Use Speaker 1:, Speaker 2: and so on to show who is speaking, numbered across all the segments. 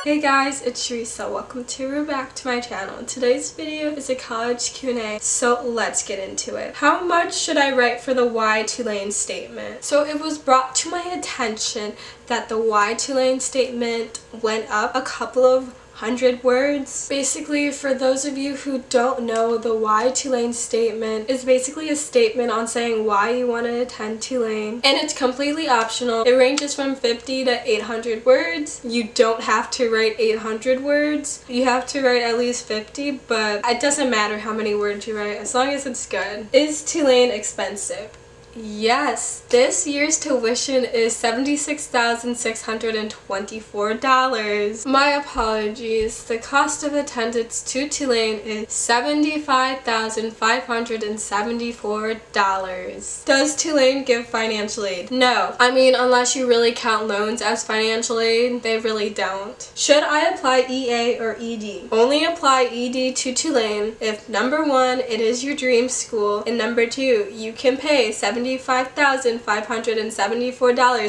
Speaker 1: Hey guys, it's Cherissa. Welcome back to my channel. Today's video is a college Q&A, so let's get into it. How much should I write for the Why Tulane statement? So it was brought to my attention that the Why Tulane statement went up a couple of 100 words. Basically, for those of you who don't know, the Why Tulane statement is basically a statement on saying why you want to attend Tulane, and it's completely optional. It ranges from 50 to 800 words. You don't have to write 800 words. You have to write at least 50, but it doesn't matter how many words you write as long as it's good. Is Tulane expensive? Yes, this year's tuition is $76,624. My apologies. The cost of attendance to Tulane is $75,574. Does Tulane give financial aid? No. I mean, unless you really count loans as financial aid, they really don't. Should I apply EA or ED? Only apply ED to Tulane if number 1, it is your dream school, and number 2, you can pay $75,574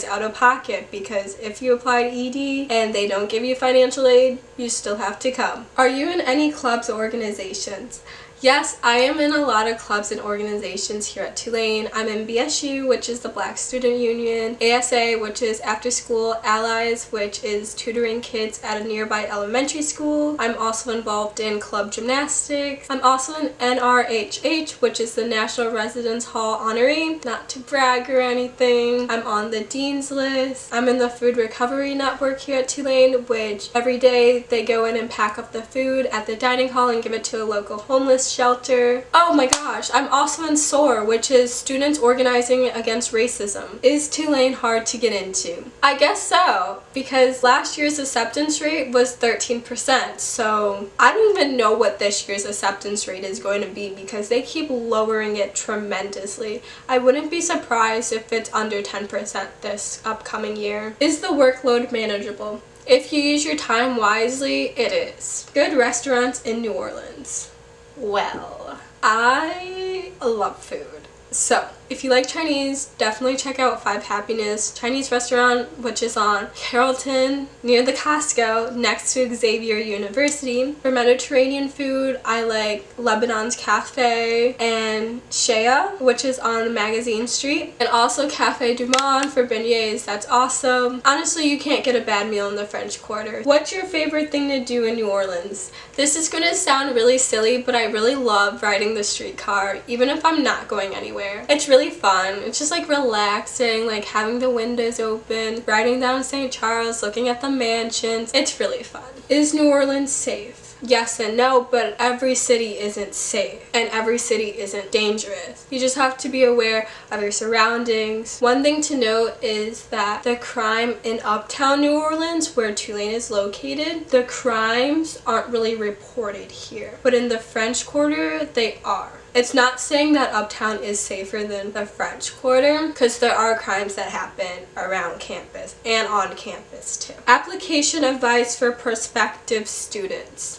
Speaker 1: out of pocket, because if you applied ED and they don't give you financial aid, you still have to come. Are you in any clubs or organizations? Yes, I am in a lot of clubs and organizations here at Tulane. I'm in BSU, which is the Black Student Union, ASA, which is After School Allies, which is tutoring kids at a nearby elementary school. I'm also involved in club gymnastics. I'm also in NRHH, which is the National Residence Hall honoree. Not to brag or anything. I'm on the Dean's list. I'm in the Food Recovery Network here at Tulane, which every day they go in and pack up the food at the dining hall and give it to a local homeless shelter. Oh my gosh, I'm also in SOAR, which is Students Organizing Against Racism. Is Tulane hard to get into? I guess so, because last year's acceptance rate was 13%, so I don't even know what this year's acceptance rate is going to be because they keep lowering it tremendously. I wouldn't be surprised if it's under 10% this upcoming year. Is the workload manageable? If you use your time wisely, it is. Good restaurants in New Orleans. Well, I love food. So, if you like Chinese, definitely check out Five Happiness Chinese restaurant, which is on Carrollton near the Costco next to Xavier University. For Mediterranean food, I like Lebanon's Cafe and Shea, which is on Magazine Street, and also Cafe Du Monde for beignets. That's awesome. Honestly, you can't get a bad meal in the French Quarter. What's your favorite thing to do in New Orleans? This is going to sound really silly, but I really love riding the streetcar, even if I'm not going anywhere. It's really fun. It's just like relaxing, like having the windows open, riding down St. Charles, looking at the mansions. It's really fun. Is New Orleans safe? Yes and no, but every city isn't safe and every city isn't dangerous. You just have to be aware of your surroundings. One thing to note is that the crime in uptown New Orleans, where Tulane is located, the crimes aren't really reported here, but in the French Quarter they are. It's not saying that uptown is safer than the French Quarter, because there are crimes that happen around campus and on campus too. Application advice for prospective students.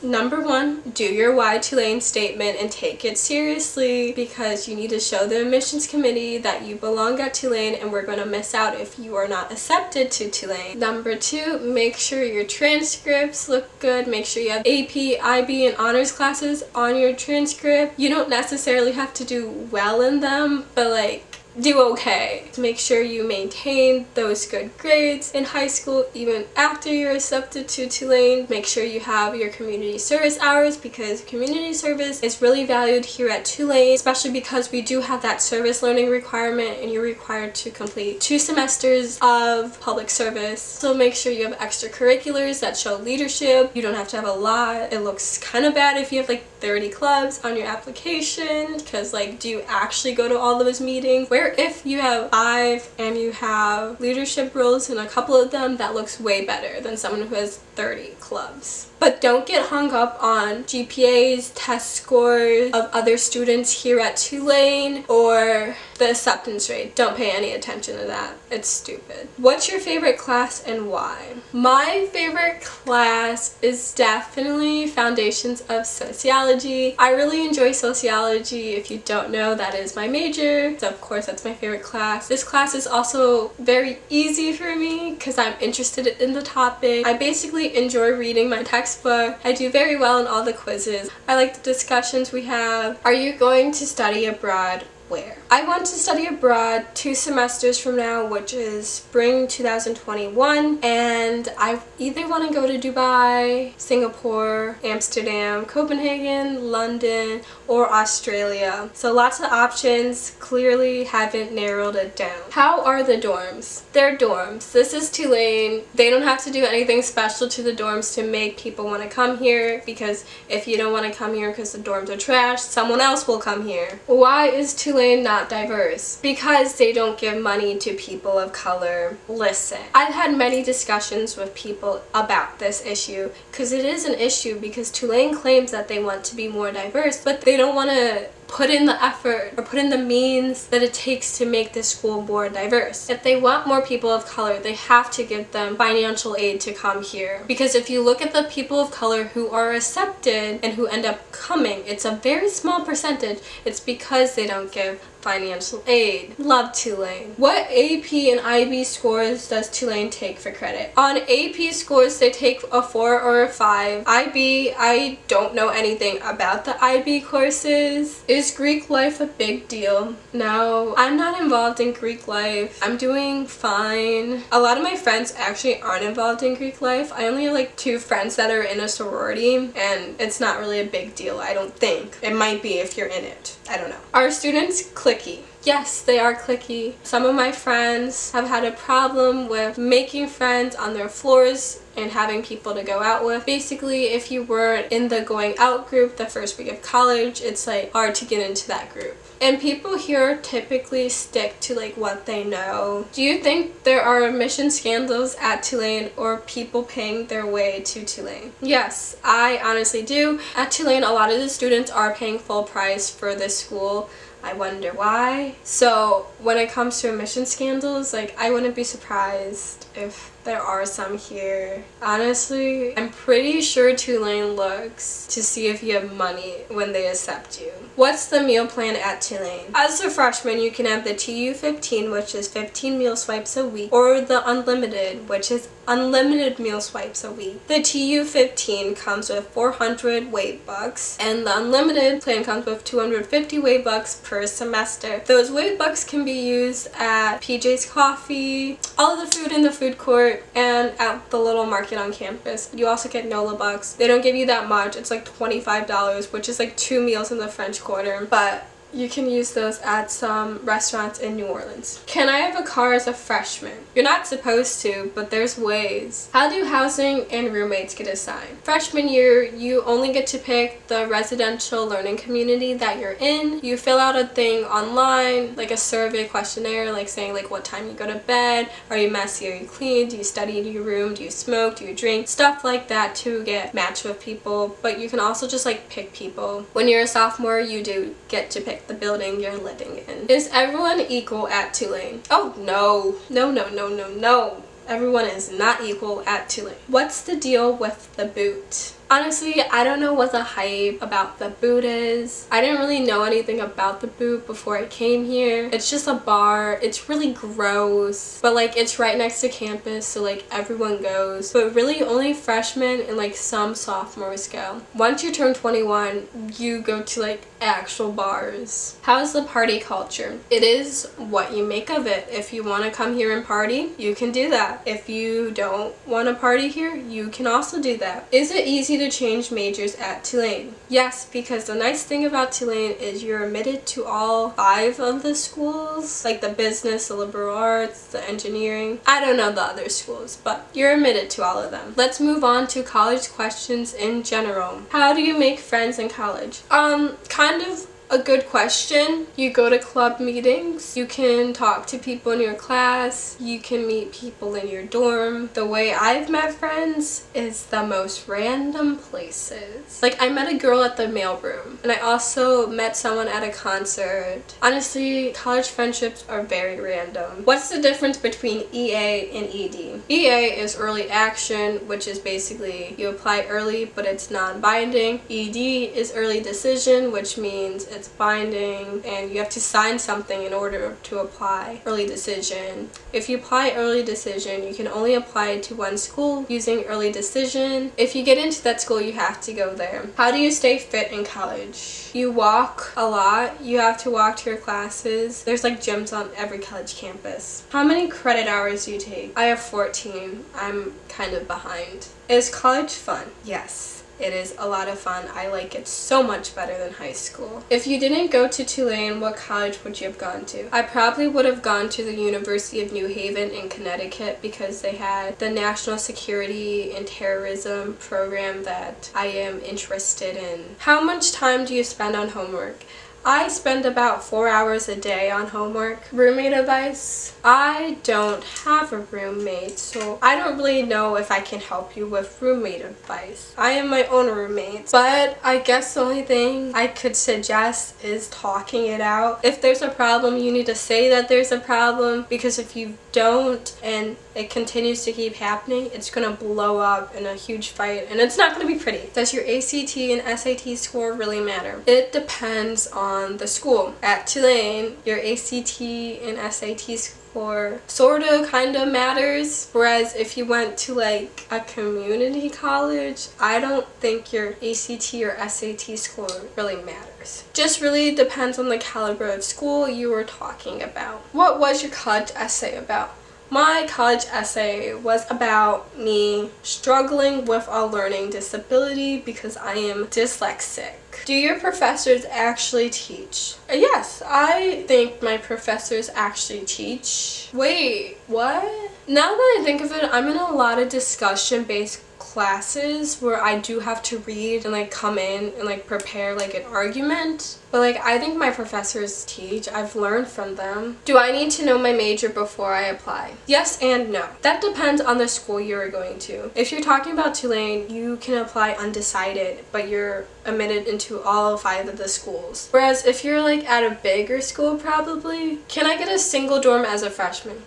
Speaker 1: Number 1, do your Why Tulane statement and take it seriously, because you need to show the admissions committee that you belong at Tulane and we're going to miss out if you are not accepted to Tulane. Number 2, make sure your transcripts look good. Make sure you have AP, IB, and honors classes on your transcript. You don't necessarily have to do well in them, but like do okay. Make sure you maintain those good grades in high school even after you're accepted to Tulane. Make sure you have your community service hours, because community service is really valued here at Tulane, especially because we do have that service learning requirement and you're required to complete 2 semesters of public service. So make sure you have extracurriculars that show leadership. You don't have to have a lot. It looks kind of bad if you have like 30 clubs on your application, because like, do you actually go to all those meetings? Where if you have 5 and you have leadership roles in a couple of them, that looks way better than someone who has 30 clubs. But don't get hung up on GPAs, test scores of other students here at Tulane, or the acceptance rate. Don't pay any attention to that. It's stupid. What's your favorite class and why? My favorite class is definitely Foundations of Sociology. I really enjoy sociology. If you don't know, that is my major. So of course that's my favorite class. This class is also very easy for me because I'm interested in the topic. I basically enjoy reading my textbook. I do very well in all the quizzes. I like the discussions we have. Are you going to study abroad? Where? I want to study abroad 2 semesters from now, which is spring 2021, and I either want to go to Dubai, Singapore, Amsterdam, Copenhagen, London, or Australia. So lots of options, clearly haven't narrowed it down. How are the dorms? They're dorms. This is Tulane. They don't have to do anything special to the dorms to make people want to come here, because if you don't want to come here because the dorms are trash, someone else will come here. Why is Tulane not diverse? Because they don't give money to people of color. Listen, I've had many discussions with people about this issue, because it is an issue, because Tulane claims that they want to be more diverse, but they don't want to put in the effort or put in the means that it takes to make this school more diverse. If they want more people of color, they have to give them financial aid to come here. Because if you look at the people of color who are accepted and who end up coming, it's a very small percentage. It's because they don't give financial aid. Love Tulane. What AP and IB scores does Tulane take for credit? On AP scores, they take a 4 or a 5. IB, I don't know anything about the IB courses. Is Greek life a big deal? No, I'm not involved in Greek life. I'm doing fine. A lot of my friends actually aren't involved in Greek life. I only have like 2 friends that are in a sorority, and it's not really a big deal, I don't think. It might be if you're in it. I don't know. Are students cliquey? Yes, they are cliquey. Some of my friends have had a problem with making friends on their floors and having people to go out with. Basically, if you weren't in the going out group the first week of college, it's like hard to get into that group. And people here typically stick to like what they know. Do you think there are admission scandals at Tulane or people paying their way to Tulane? Yes, I honestly do. At Tulane, a lot of the students are paying full price for this school. I wonder why. So when it comes to admission scandals, like, I wouldn't be surprised if there are some here. Honestly, I'm pretty sure Tulane looks to see if you have money when they accept you. What's the meal plan at Tulane? As a freshman, you can have the TU-15, which is 15 meal swipes a week, or the unlimited, which is unlimited meal swipes a week. The TU-15 comes with 400 wave bucks, and the unlimited plan comes with 250 wave bucks per semester. Those wave bucks can be used at PJ's Coffee, all of the food in the food court, and at the little market on campus. You also get NOLA bucks. They don't give you that much. It's like $25, which is like 2 meals in the French Quarter, but you can use those at some restaurants in New Orleans. Can I have a car as a freshman? You're not supposed to, but there's ways. How do housing and roommates get assigned? Freshman year, you only get to pick the residential learning community that you're in. You fill out a thing online, like a survey questionnaire, like saying like what time you go to bed, are you messy, are you clean, do you study in your room, do you smoke, do you drink, stuff like that to get matched with people. But you can also just like pick people. When you're a sophomore, you do get to pick the building you're living in. Is everyone equal at Tulane? Oh no. No. Everyone is not equal at Tulane. What's the deal with the boot? Honestly, I don't know what the hype about the boot is. I didn't really know anything about the boot before I came here. It's just a bar. It's really gross. But like, it's right next to campus, so like everyone goes. But really only freshmen and like some sophomores go. Once you turn 21, you go to like actual bars. How's the party culture? It is what you make of it. If you want to come here and party, you can do that. If you don't want to party here, you can also do that. Is it easy to change majors at Tulane? Yes, because the nice thing about Tulane is you're admitted to all 5 of the schools, like the business, the liberal arts, the engineering. I don't know the other schools, but you're admitted to all of them. Let's move on to college questions in general. How do you make friends in college? Kind of a good question. You go to club meetings, you can talk to people in your class, you can meet people in your dorm. The way I've met friends is the most random places. Like, I met a girl at the mailroom, and I also met someone at a concert. Honestly, college friendships are very random. What's the difference between EA and ED? EA is early action, which is basically you apply early but it's non-binding. ED is early decision, which means it's binding and you have to sign something in order to apply early decision. If you apply early decision, you can only apply to one school using early decision. If you get into that school, you have to go there. How do you stay fit in college? You walk a lot. You have to walk to your classes. There's like gyms on every college campus. How many credit hours do you take? I have 14. I'm kind of behind. Is college fun? Yes. It is a lot of fun. I like it so much better than high school. If you didn't go to Tulane, what college would you have gone to? I probably would have gone to the University of New Haven in Connecticut because they had the National Security and Terrorism program that I am interested in. How much time do you spend on homework? I spend about 4 hours a day on homework. Roommate advice? I don't have a roommate, so I don't really know if I can help you with roommate advice. I am my own roommate, but I guess the only thing I could suggest is talking it out. If there's a problem, you need to say that there's a problem, because if you don't and it continues to keep happening, it's gonna blow up in a huge fight and it's not gonna be pretty. Does your ACT and SAT score really matter? It depends on the school. At Tulane, your ACT and SAT score sort of kind of matters, whereas if you went to like a community college, I don't think your ACT or SAT score really matters. Just really depends on the caliber of school you were talking about. What was your college essay about? My college essay was about me struggling with a learning disability because I am dyslexic. Do your professors actually teach? Yes, I think my professors actually teach. Wait, what? Now that I think of it, I'm in a lot of discussion-based classes where I do have to read and like come in and like prepare like an argument. But like, I think my professors teach. I've learned from them. Do I need to know my major before I apply? Yes and no. That depends on the school you're going to. If you're talking about Tulane, you can apply undecided, but you're admitted into all 5 of the schools. Whereas if you're like at a bigger school, probably, can I get a single dorm as a freshman?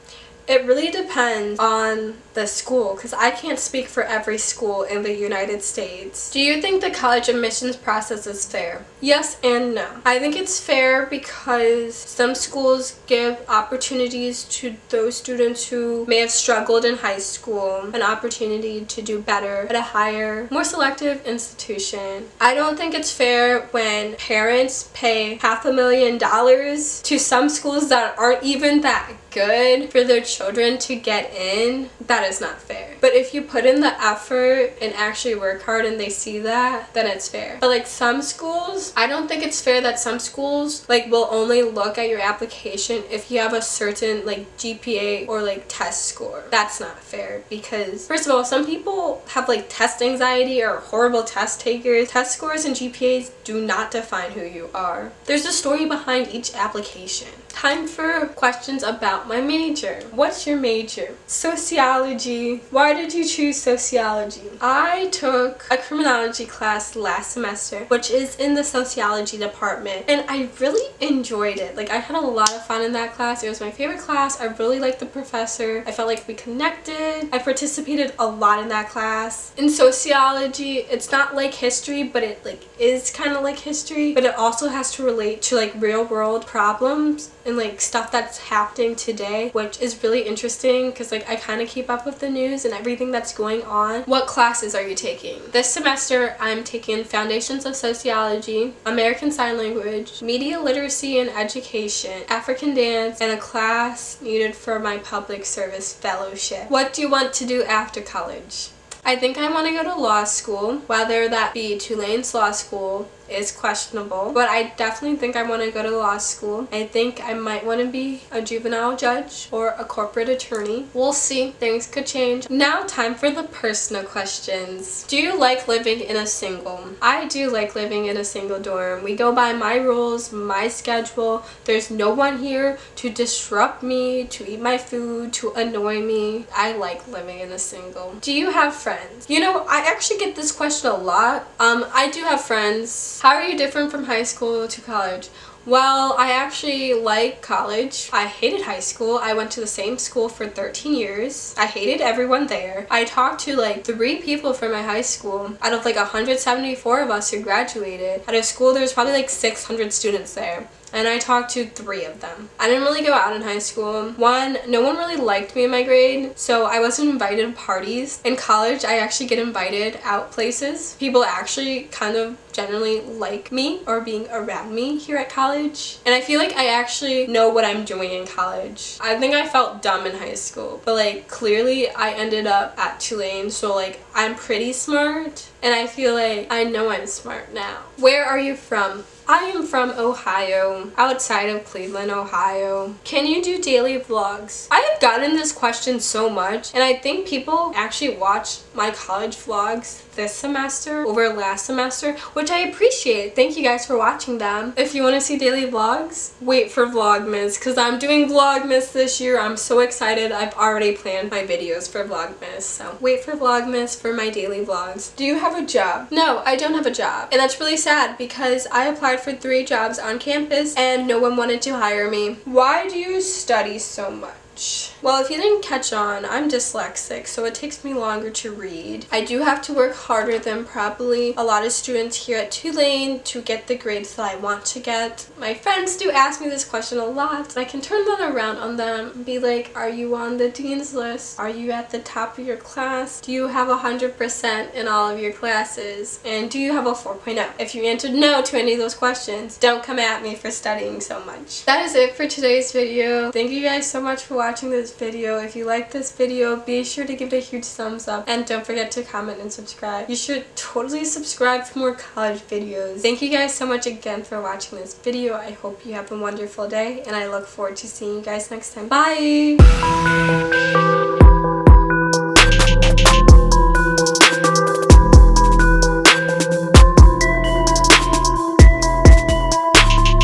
Speaker 1: It really depends on the school, because I can't speak for every school in the United States. Do you think the college admissions process is fair? Yes and no. I think it's fair because some schools give opportunities to those students who may have struggled in high school, an opportunity to do better at a higher, more selective institution. I don't think it's fair when parents pay $500,000 to some schools that aren't even that good for their children to get in. That is not fair. But if you put in the effort and actually work hard and they see that, then it's fair. But like some schools, I don't think it's fair that some schools like will only look at your application if you have a certain like GPA or like test score. That's not fair because first of all, some people have like test anxiety or horrible test takers. Test scores and GPAs do not define who you are. There's a story behind each application. Time for questions about my major. What's your major? Sociology. Why did you choose sociology? I took a criminology class last semester, which is in the sociology department, and I really enjoyed it. Like, I had a lot of fun in that class. It was my favorite class. I really liked the professor. I felt like we connected. I participated a lot in that class. In sociology, it's not like history, but it like is kind of like history, but it also has to relate to like real world problems and like stuff that's happening today, which is really interesting because like I kind of keep up with the news and everything that's going on. What classes are you taking? This semester I'm taking Foundations of Sociology, American Sign Language, Media Literacy and Education, African Dance, and a class needed for my public service fellowship. What do you want to do after college? I think I want to go to law school, whether that be Tulane's law school, is questionable, but I definitely think I want to go to law school. I think I might want to be a juvenile judge or a corporate attorney. We'll see. Things could change. Now time for the personal questions. Do you like living in a single? I do like living in a single dorm. We go by my rules, my schedule. There's no one here to disrupt me, to eat my food, to annoy me. I like living in a single. Do you have friends? You know, I actually get this question a lot. I do have friends. How are you different from high school to college? Well, I actually like college. I hated high school. I went to the same school for 13 years. I hated everyone there. I talked to like 3 people from my high school out of like 174 of us who graduated. At a school there's probably like 600 students there. And I talked to 3 of them. I didn't really go out in high school. One, no one really liked me in my grade, so I wasn't invited to parties. In college, I actually get invited out places. People actually kind of generally like me or being around me here at college. And I feel like I actually know what I'm doing in college. I think I felt dumb in high school, but like clearly I ended up at Tulane, so like I'm pretty smart. And I feel like I know I'm smart now. Where are you from? I am from Ohio, outside of Cleveland, Ohio. Can you do daily vlogs? I have gotten this question so much, and I think people actually watch my college vlogs this semester over last semester, which I appreciate. Thank you guys for watching them. If you want to see daily vlogs, wait for Vlogmas, because I'm doing Vlogmas this year. I'm so excited. I've already planned my videos for Vlogmas, so wait for Vlogmas for my daily vlogs. Do you have a job? No, I don't have a job, and that's really sad because I applied for 3 jobs on campus and no one wanted to hire me. Why do you study so much? Well, if you didn't catch on, I'm dyslexic, so it takes me longer to read. I do have to work harder than probably a lot of students here at Tulane to get the grades that I want to get. My friends do ask me this question a lot. I can turn that around on them and be like, are you on the dean's list? Are you at the top of your class? Do you have 100% in all of your classes? And do you have a 4.0? If you answered no to any of those questions, don't come at me for studying so much. That is it for today's video. Thank you guys so much for watching this video. If you like this video, be sure to give it a huge thumbs up and don't forget to comment and subscribe. You should totally subscribe for more college videos. Thank you guys so much again for watching this video. I hope you have a wonderful day and I look forward to seeing you guys next time. Bye!